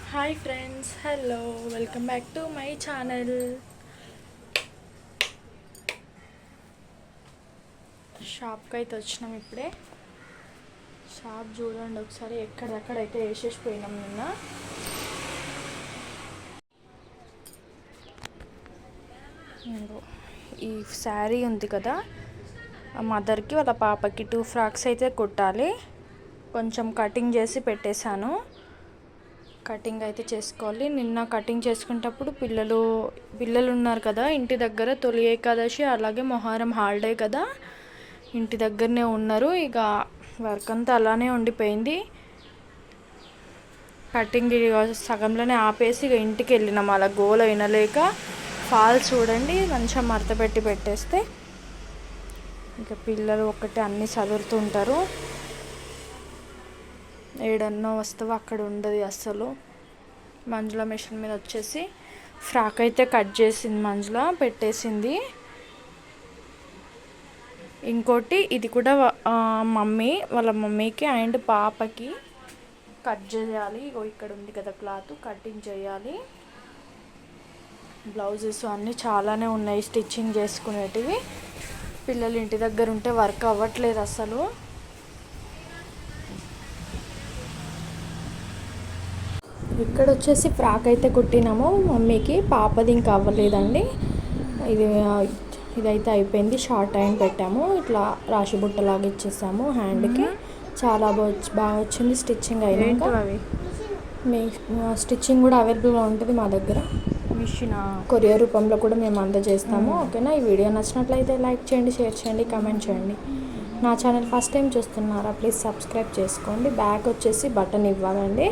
Hi friends, hello, welcome back to my channel. షాప్కి అయితే వచ్చినాం ఇప్పుడే. షాప్ చూడండి ఒకసారి, ఎక్కడెక్కడైతే వేసేసిపోయినాం నిన్న. ఈ శారీ ఉంది కదా, మదర్కి వాళ్ళ పాపకి 2 ఫ్రాక్స్ అయితే కుట్టాలి. కొంచెం కటింగ్ చేసి పెట్టేశాను. కటింగ్ అయితే చేసుకోవాలి. నిన్న కటింగ్ చేసుకునేటప్పుడు పిల్లలు ఉన్నారు కదా ఇంటి దగ్గర, తొలి ఏకాదశి అలాగే మొహరం హాలిడే కదా, ఇంటి దగ్గరనే ఉన్నారు. ఇక వర్క్ అంతా అలానే ఉండిపోయింది. కటింగ్ సగంలోనే ఆపేసి ఇక ఇంటికి వెళ్ళినాం. అలా గోల వినలేక ఫాల్స్ చూడండి మంచిగా మడత పెట్టి పెట్టేస్తే ఇక పిల్లలు ఒకటి అన్నీ చదువుతుంటారు. ఏడన్నో వస్తువు అక్కడ ఉండదు అస్సలు. మంజుల మిషన్ మీద వచ్చేసి ఫ్రాక్ అయితే కట్ చేసింది, మంజుల పెట్టేసింది. ఇంకోటి ఇది కూడా వాళ్ళ మమ్మీకి అండ్ పాపకి కట్ చేయాలి. ఇక్కడ ఉంది కదా క్లాత్, కటింగ్ చేయాలి. బ్లౌజెస్ అన్నీ చాలానే ఉన్నాయి స్టిచ్చింగ్ చేసుకునేటివి. పిల్లలు ఇంటి దగ్గర ఉంటే వర్క్ అవ్వట్లేదు అసలు. ఇక్కడ వచ్చేసి ఫ్రాక్ అయితే కుట్టినాము మమ్మీకి, పాపది ఇంకా అవ్వలేదండి. ఇదైతే అయిపోయింది. షార్ట్ హ్యాండ్ పెట్టాము, ఇట్లా రాశి బుట్టలాగా ఇచ్చేసాము హ్యాండ్కి. చాలా బాగా వచ్చింది స్టిచ్చింగ్ అయినాక. స్టిచ్చింగ్ కూడా అవైలబుల్గా ఉంటుంది మా దగ్గర. మిషన్ కొరియర్ రూపంలో కూడా మేము అందజేస్తాము. ఓకేనా? ఈ వీడియో నచ్చినట్లయితే లైక్ చేయండి, షేర్ చేయండి, కామెంట్ చేయండి. నా ఛానల్ ఫస్ట్ టైం చూస్తున్నారా, ప్లీజ్ సబ్స్క్రైబ్ చేసుకోండి. బ్యాక్ వచ్చేసి బటన్ ఇవ్వాలండి.